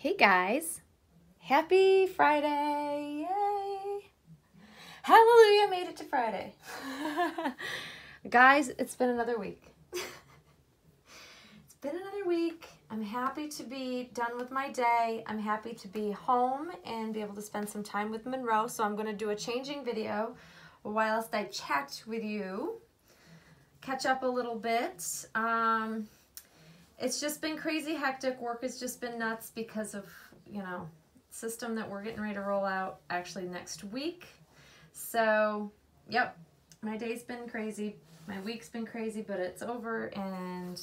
Hey guys, happy Friday, yay! Hallelujah, made it to Friday. Guys, it's been another week. It's been another week. I'm happy to be done with my day. I'm happy to be home and be able to spend some time with Monroe. So I'm going to do a changing video whilst I chat with you, catch up a little bit. It's just been crazy hectic. Work has just been nuts because of, system that we're getting ready to roll out actually next week. So, yep, my day's been crazy. My week's been crazy, but it's over, and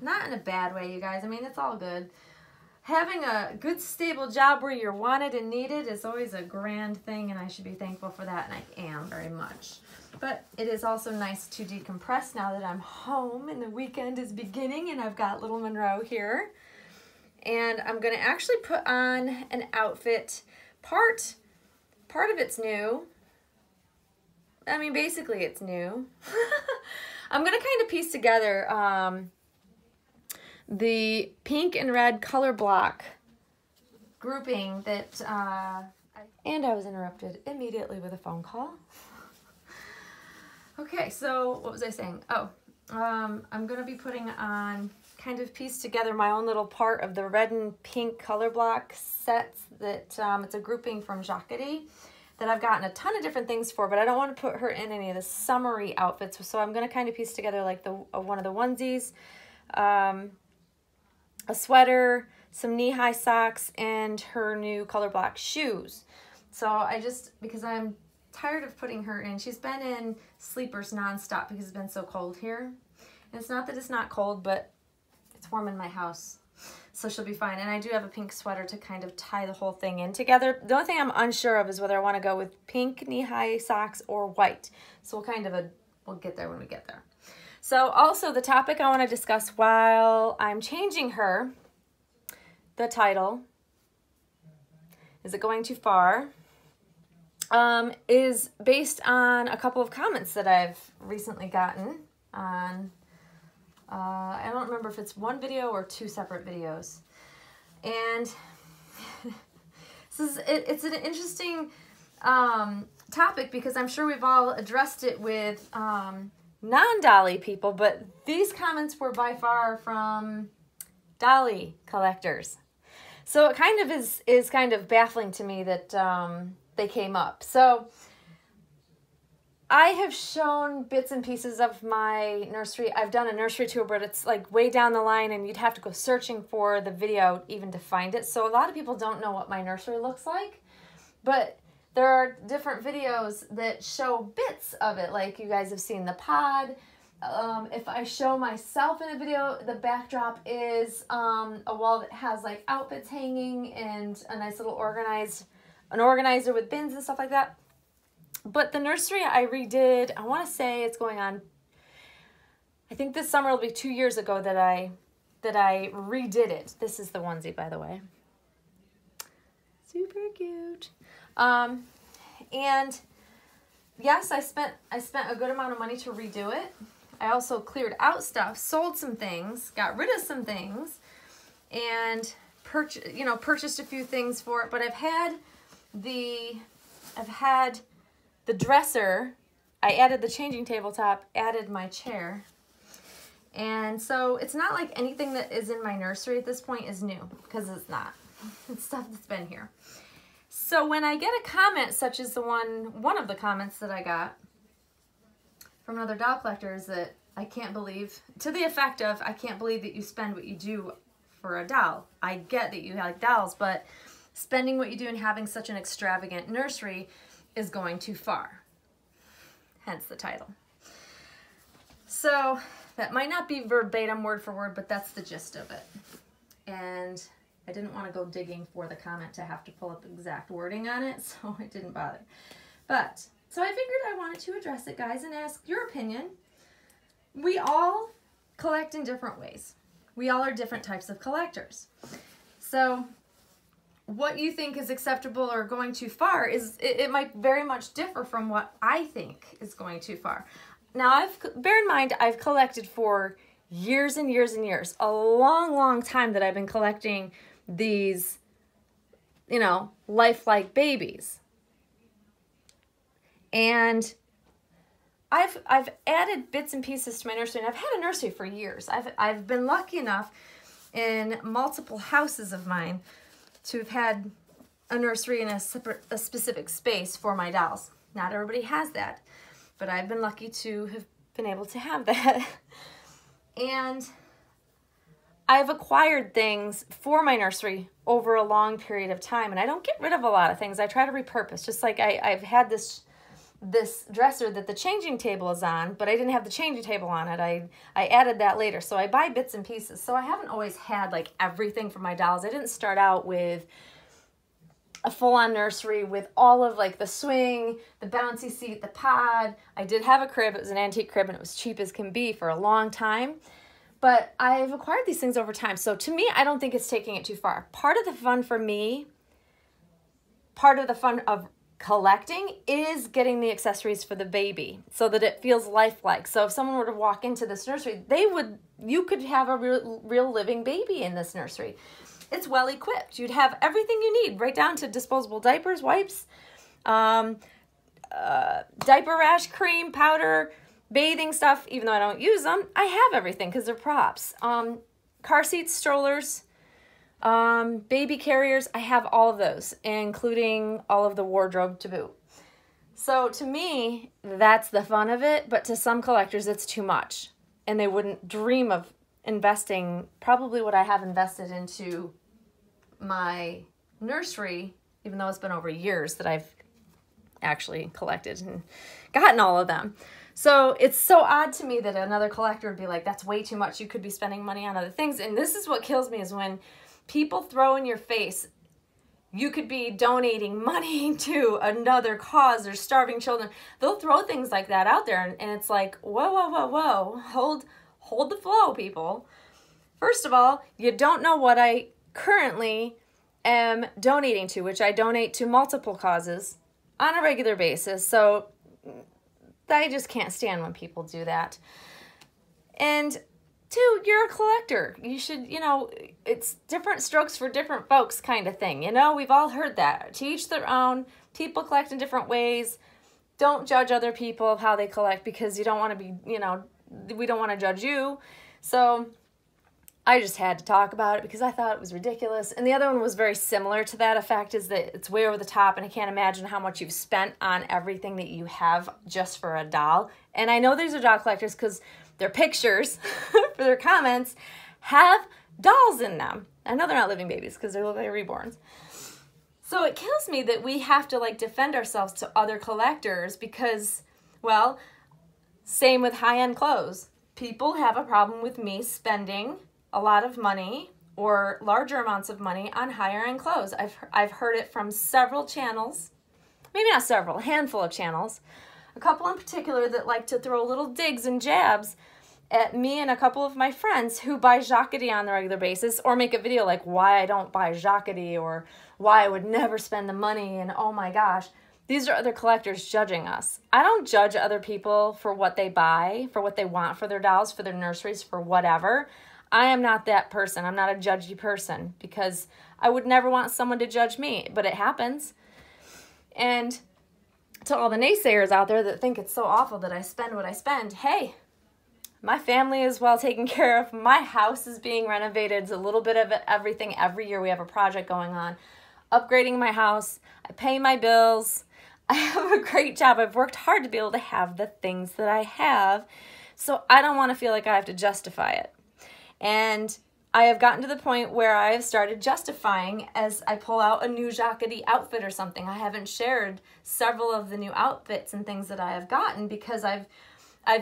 not in a bad way, you guys. I mean, it's all good. Having a good, stable job where you're wanted and needed is always a grand thing, and I should be thankful for that, and I am very much. But it is also nice to decompress now that I'm home and the weekend is beginning and I've got little Monroe here. And I'm going to actually put on an outfit. Part of it's new. I mean, basically it's new. I'm going to kind of piece together the pink and red color block grouping that, and I was interrupted immediately with a phone call. Okay, so what was I saying? Oh, I'm going to be putting on, kind of piece together my own little part of the red and pink color block sets that it's a grouping from Jacquerie that I've gotten a ton of different things for, but I don't want to put her in any of the summery outfits. So I'm going to kind of piece together like one of the onesies, a sweater, some knee-high socks, and her new color block shoes. So because I'm tired of putting her in, she's been in sleepers nonstop because it's been so cold here. And it's not that it's not cold, but it's warm in my house, so she'll be fine. And I do have a pink sweater to kind of tie the whole thing in together. The only thing I'm unsure of is whether I want to go with pink knee-high socks or white. So we'll get there when we get there. So also the topic I want to discuss while I'm changing her, the title, Is It Going Too Far? Is based on a couple of comments that I've recently gotten on, I don't remember if it's one video or two separate videos. And it's an interesting topic because I'm sure we've all addressed it with non-Dolly people, but these comments were by far from Dolly collectors. So it kind of is kind of baffling to me that they came up. So I have shown bits and pieces of my nursery. I've done a nursery tour, but it's like way down the line and you'd have to go searching for the video even to find it. So a lot of people don't know what my nursery looks like, but there are different videos that show bits of it. Like you guys have seen the pod. If I show myself in a video, the backdrop is a wall that has like outfits hanging and a nice little organizer with bins and stuff like that. But the nursery I redid, I want to say it's going on, I think this summer will be 2 years ago that I redid it. This is the onesie, by the way. Super cute. And yes, I spent a good amount of money to redo it. I also cleared out stuff, sold some things, got rid of some things, and purchased a few things for it. But I've had the dresser, I added the changing tabletop, added my chair. And so it's not like anything that is in my nursery at this point is new, because it's not. It's stuff that's been here. So when I get a comment such as one of the comments that I got from another doll collector is that I can't believe, to the effect of, I can't believe that you spend what you do for a doll. I get that you like dolls, but spending what you do and having such an extravagant nursery is going too far. Hence the title. So that might not be verbatim word for word, but that's the gist of it. And I didn't want to go digging for the comment to have to pull up exact wording on it, so I didn't bother. But, so I figured I wanted to address it, guys, and ask your opinion. We all collect in different ways. We all are different types of collectors. So what you think is acceptable or going too far it might very much differ from what I think is going too far. Now, bear in mind, I've collected for years and years and years, a long, long time that I've been collecting these you know, lifelike babies. And I've added bits and pieces to my nursery, and I've had a nursery for years. I've been lucky enough in multiple houses of mine to have had a nursery in a specific space for my dolls. Not everybody has that, but I've been lucky to have been able to have that. And I've acquired things for my nursery over a long period of time, and I don't get rid of a lot of things. I try to repurpose. Just like I've had this dresser that the changing table is on, but I didn't have the changing table on it. I added that later. So I buy bits and pieces. So I haven't always had like everything for my dolls. I didn't start out with a full-on nursery with all of like the swing, the bouncy seat, the pod. I did have a crib. It was an antique crib, and it was cheap as can be for a long time. But I've acquired these things over time. So to me, I don't think it's taking it too far. Part of the fun for me, part of the fun of collecting is getting the accessories for the baby so that it feels lifelike. So if someone were to walk into this nursery, you could have a real living baby in this nursery. It's well equipped. You'd have everything you need, right down to disposable diapers, wipes, diaper rash cream, powder, bathing stuff. Even though I don't use them, I have everything because they're props. Car seats, strollers, baby carriers, I have all of those, including all of the wardrobe to boot. So to me, that's the fun of it, but to some collectors, it's too much. And they wouldn't dream of investing probably what I have invested into my nursery, even though it's been over years that I've actually collected and gotten all of them. So it's so odd to me that another collector would be like, that's way too much. You could be spending money on other things. And this is what kills me, is when people throw in your face, you could be donating money to another cause or starving children. They'll throw things like that out there, and it's like, whoa, whoa, whoa, whoa. Hold the flow, people. First of all, you don't know what I currently am donating to, which I donate to multiple causes on a regular basis. So I just can't stand when people do that. And two, you're a collector. You should, it's different strokes for different folks kind of thing. We've all heard that. To each their own. People collect in different ways. Don't judge other people of how they collect, because you don't want to be, we don't want to judge you. So I just had to talk about it because I thought it was ridiculous. And the other one was very similar to that effect, is that it's way over the top, and I can't imagine how much you've spent on everything that you have just for a doll. And I know these are doll collectors because their pictures for their comments have dolls in them. I know they're not living babies because they look like reborns. So it kills me that we have to defend ourselves to other collectors because, well, same with high-end clothes. People have a problem with me spending a lot of money or larger amounts of money on higher-end clothes. I've heard it from several channels, maybe not several, a handful of channels, a couple in particular that like to throw little digs and jabs at me and a couple of my friends who buy Jacquardie on a regular basis, or make a video like why I don't buy Jacquardie or why I would never spend the money, and oh my gosh. These are other collectors judging us. I don't judge other people for what they buy, for what they want for their dolls, for their nurseries, for whatever. I am not that person. I'm not a judgy person, because I would never want someone to judge me, but it happens. And to all the naysayers out there that think it's so awful that I spend what I spend, hey, my family is well taken care of. My house is being renovated. It's a little bit of everything. Every year we have a project going on. Upgrading my house. I pay my bills. I have a great job. I've worked hard to be able to have the things that I have. So I don't want to feel like I have to justify it. And I have gotten to the point where I have started justifying as I pull out a new Jacquardie outfit or something. I haven't shared several of the new outfits and things that I have gotten because I've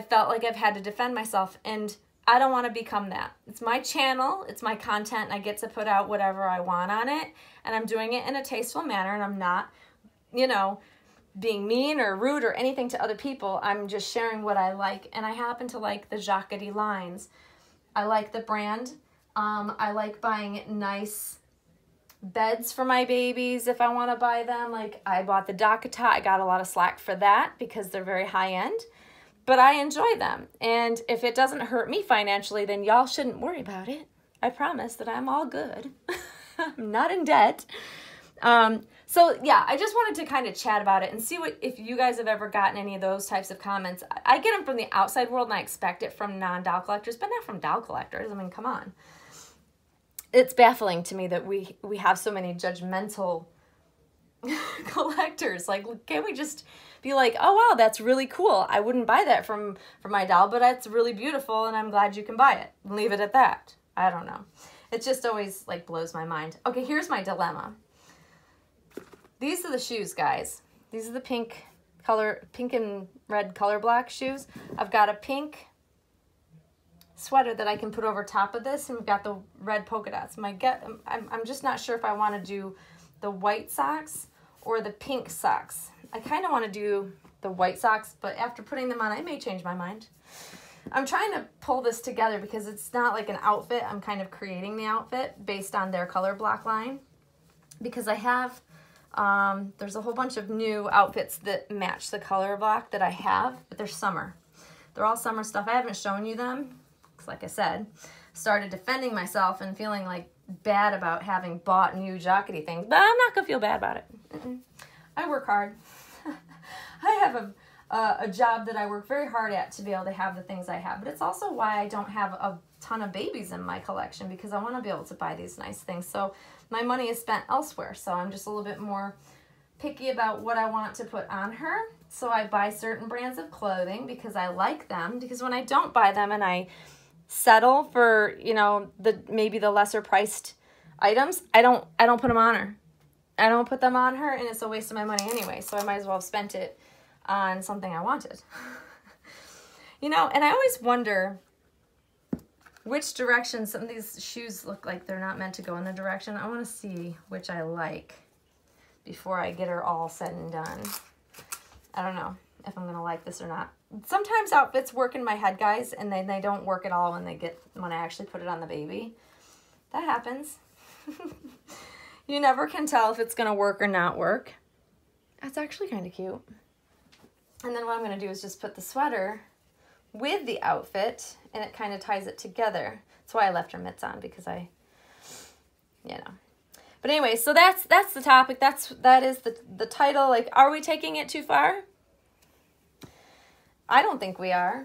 felt like I've had to defend myself, and I don't want to become that. It's my channel, it's my content, and I get to put out whatever I want on it, and I'm doing it in a tasteful manner, and I'm not, being mean or rude or anything to other people. I'm just sharing what I like, and I happen to like the Jacquardie lines. I like the brand. I like buying nice beds for my babies if I want to buy them. Like I bought the Dakota. I got a lot of slack for that because they're very high end, but I enjoy them. And if it doesn't hurt me financially, then y'all shouldn't worry about it. I promise that I'm all good. I'm not in debt. So yeah, I just wanted to kind of chat about it and see if you guys have ever gotten any of those types of comments. I get them from the outside world and I expect it from non-doll collectors, but not from doll collectors. I mean, come on. It's baffling to me that we have so many judgmental collectors. Like, can't we just be like, oh wow, that's really cool. I wouldn't buy that from my doll, but it's really beautiful and I'm glad you can buy it. Leave it at that. I don't know. It just always like blows my mind. Okay, here's my dilemma. These are the shoes, guys. These are the pink and red color block shoes. I've got a pink sweater that I can put over top of this, and we've got the red polka dots. I'm just not sure if I want to do the white socks or the pink socks. I kind of want to do the white socks, but after putting them on, I may change my mind. I'm trying to pull this together because it's not like an outfit. I'm kind of creating the outfit based on their color block line, because I have, there's a whole bunch of new outfits that match the color block that I have, but they're summer. They're all summer stuff. I haven't shown you them, because like I said, started defending myself and feeling like bad about having bought new jockety things, but I'm not gonna feel bad about it. I work hard. I have a job that I work very hard at to be able to have the things I have, but it's also why I don't have a ton of babies in my collection, because I want to be able to buy these nice things. So my money is spent elsewhere, so I'm just a little bit more picky about what I want to put on her. So I buy certain brands of clothing because I like them, because when I don't buy them and I settle for, you know, maybe the lesser priced items, I don't put them on her. I don't put them on her, and it's a waste of my money anyway, so I might as well have spent it on something I wanted. You know, and I always wonder which direction some of these shoes look like they're not meant to go in the direction. I want to see which I like before I get her all said and done. I don't know if I'm going to like this or not. Sometimes outfits work in my head, guys, and they don't work at all when I actually put it on the baby. That happens. You never can tell if it's going to work or not work. That's actually kind of cute. And then what I'm going to do is just put the sweater with the outfit, and it kind of ties it together. That's why I left her mitts on, because you know. But anyway, so that's the topic. That is the title. Like, are we taking it too far? I don't think we are.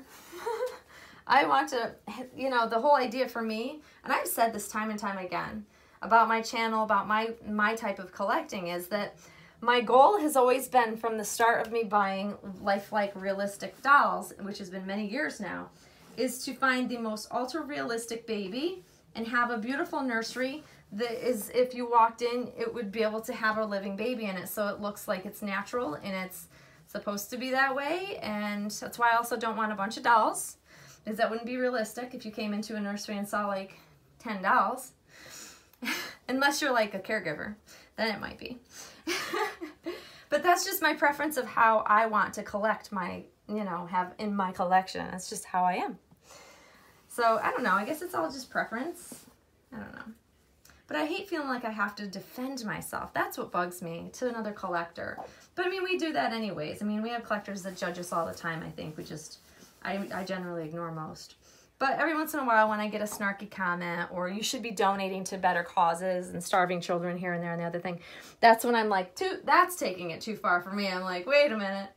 I want to, you know, the whole idea for me, and I've said this time and time again about my channel, about my type of collecting, is that my goal has always been, from the start of me buying lifelike realistic dolls, which has been many years now, is to find the most ultra realistic baby and have a beautiful nursery that is, if you walked in, it would be able to have a living baby in it, so it looks like it's natural and it's supposed to be that way. And that's why I also don't want a bunch of dolls, because that wouldn't be realistic if you came into a nursery and saw like 10 dolls. Unless you're like a caregiver, then it might be. But that's just my preference of how I want to collect my, you know, have in my collection. That's just how I am. So I don't know, I guess it's all just preference. I don't know. But I hate feeling like I have to defend myself. That's what bugs me, to another collector. But I mean, we do that anyways. I mean, we have collectors that judge us all the time, I think. I generally ignore most. But every once in a while, when I get a snarky comment, or you should be donating to better causes and starving children here and there and the other thing, that's when I'm like, that's taking it too far for me. I'm like, wait a minute.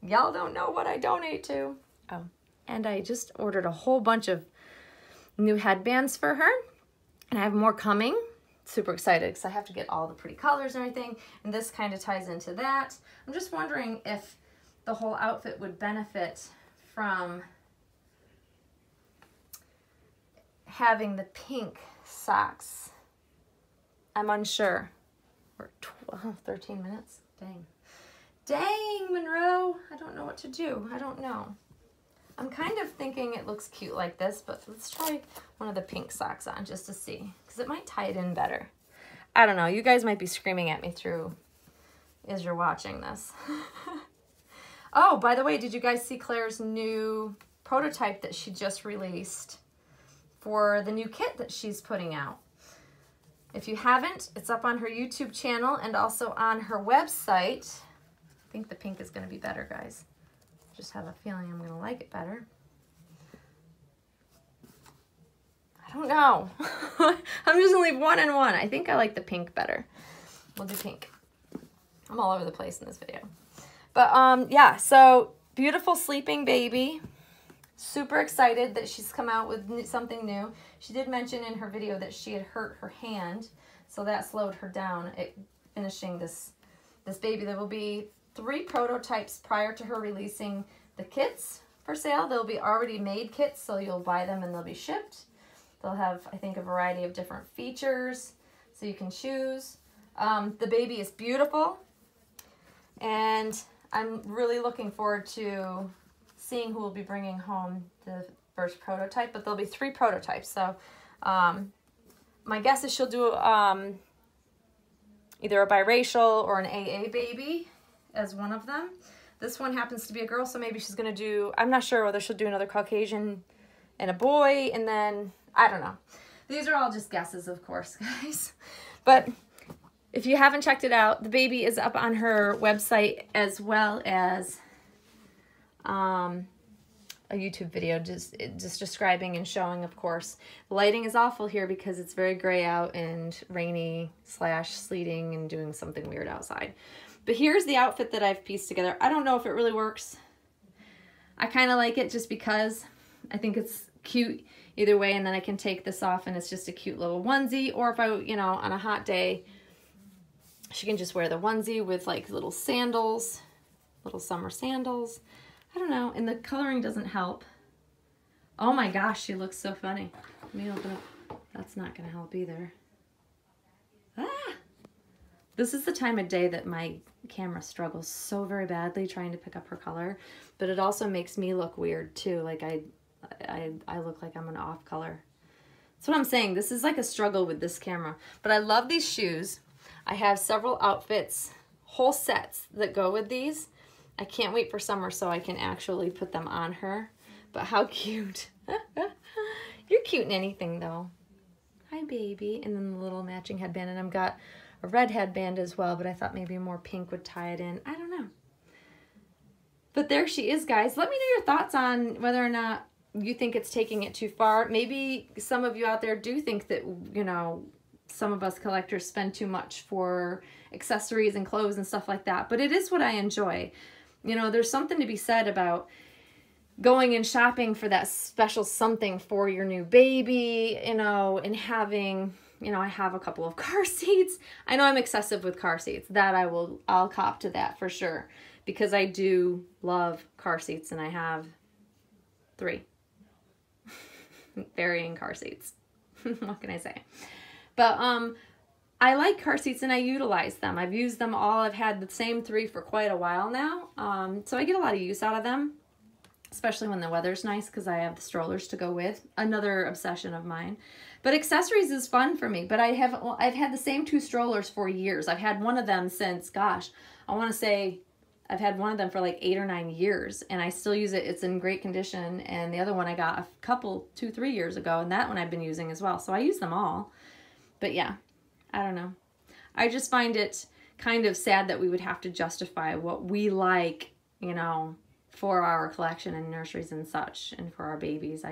Y'all don't know what I donate to. Oh, and I just ordered a whole bunch of new headbands for her. And I have more coming. Super excited because I have to get all the pretty colors and everything. And this kind of ties into that. I'm just wondering if the whole outfit would benefit from having the pink socks. I'm unsure. We're 13 minutes. Dang, Monroe. I don't know what to do. I don't know. I'm kind of thinking it looks cute like this, but let's try one of the pink socks on just to see, because it might tie it in better. I don't know. You guys might be screaming at me through as you're watching this. Oh, by the way, did you guys see Claire's new prototype that she just released for the new kit that she's putting out? If you haven't, it's up on her YouTube channel and also on her website. I think the pink is going to be better, guys. Just have a feeling I'm going to like it better. I don't know. I'm just going to leave one and one. I think I like the pink better. We'll do pink. I'm all over the place in this video. But yeah, so beautiful sleeping baby. Super excited that she's come out with something new. She did mention in her video that she had hurt her hand, so that slowed her down at finishing this baby. There will be 3 prototypes prior to her releasing the kits for sale. They'll be already made kits, so you'll buy them and they'll be shipped. They'll have, I think, a variety of different features, so you can choose. The baby is beautiful, and I'm really looking forward to seeing who will be bringing home the first prototype, but there'll be 3 prototypes. So my guess is she'll do either a biracial or an AA baby as one of them. This one happens to be a girl, so maybe she's going to do, I'm not sure whether she'll do another Caucasian and a boy, and then, I don't know. These are all just guesses, of course, guys. But if you haven't checked it out, the baby is up on her website, as well as a YouTube video just describing and showing, of course. The lighting is awful here because it's very gray out and rainy / sleeting and doing something weird outside. But here's the outfit that I've pieced together. I don't know if it really works. I kind of like it just because I think it's cute either way, and then I can take this off and it's just a cute little onesie. Or if I, you know, on a hot day, she can just wear the onesie with like little sandals, little summer sandals. I don't know, and the coloring doesn't help. Oh my gosh, she looks so funny. Let me open up. That's not gonna help either. Ah! This is the time of day that my camera struggles so very badly trying to pick up her color, but it also makes me look weird too. Like I look like I'm an off color. That's what I'm saying. This is like a struggle with this camera, but I love these shoes. I have several outfits, whole sets that go with these. I can't wait for summer so I can actually put them on her. But how cute. You're cute in anything though. Hi baby. And then the little matching headband, and I've got a red headband as well, but I thought maybe more pink would tie it in. I don't know. But there she is, guys. Let me know your thoughts on whether or not you think it's taking it too far. Maybe some of you out there do think that, you know, some of us collectors spend too much for accessories and clothes and stuff like that. But it is what I enjoy. You know, there's something to be said about going and shopping for that special something for your new baby, you know, and having, you know, I have a couple of car seats. I know I'm excessive with car seats. That I'll cop to that for sure, because I do love car seats, and I have 3 varying car seats. What can I say? But I like car seats and I utilize them. I've used them all. I've had the same 3 for quite a while now. So I get a lot of use out of them, especially when the weather's nice, because I have the strollers to go with. Another obsession of mine. But accessories is fun for me. But I've had the same 2 strollers for years. I've had one of them since, gosh, I want to say I've had one of them for like 8 or 9 years, and I still use it. It's in great condition. And the other one I got a couple, 2-3 years ago, and that one I've been using as well. So I use them all. But yeah, I don't know. I just find it kind of sad that we would have to justify what we like, you know, for our collection and nurseries and such, and for our babies.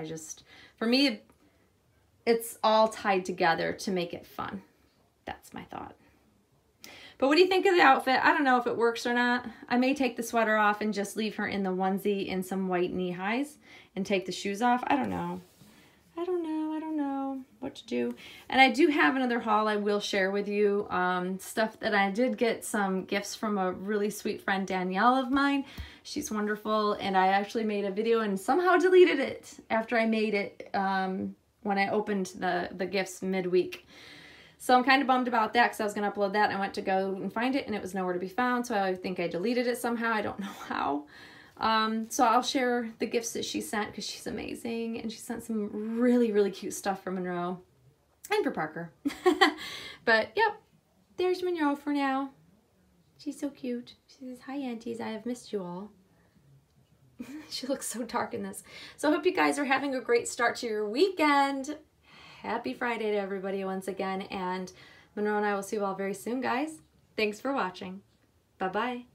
For me, it's all tied together to make it fun. That's my thought. But what do you think of the outfit? I don't know if it works or not. I may take the sweater off and just leave her in the onesie in some white knee highs and take the shoes off. I don't know. I don't know what to do. And I do have another haul I will share with you. Stuff that I did get some gifts from a really sweet friend, Danielle of mine. She's wonderful. And I actually made a video and somehow deleted it after I made it when I opened the gifts midweek. So I'm kind of bummed about that because I was going to upload that. And I went to go and find it and it was nowhere to be found. So I think I deleted it somehow. I don't know how. So I'll share the gifts that she sent because she's amazing, and she sent some really, really cute stuff for Monroe and for Parker. But yep, there's Monroe for now. She's so cute. She says, "Hi aunties, I have missed you all." She looks so dark in this. So I hope you guys are having a great start to your weekend. Happy Friday to everybody once again, and Monroe and I will see you all very soon, guys. Thanks for watching. Bye-bye.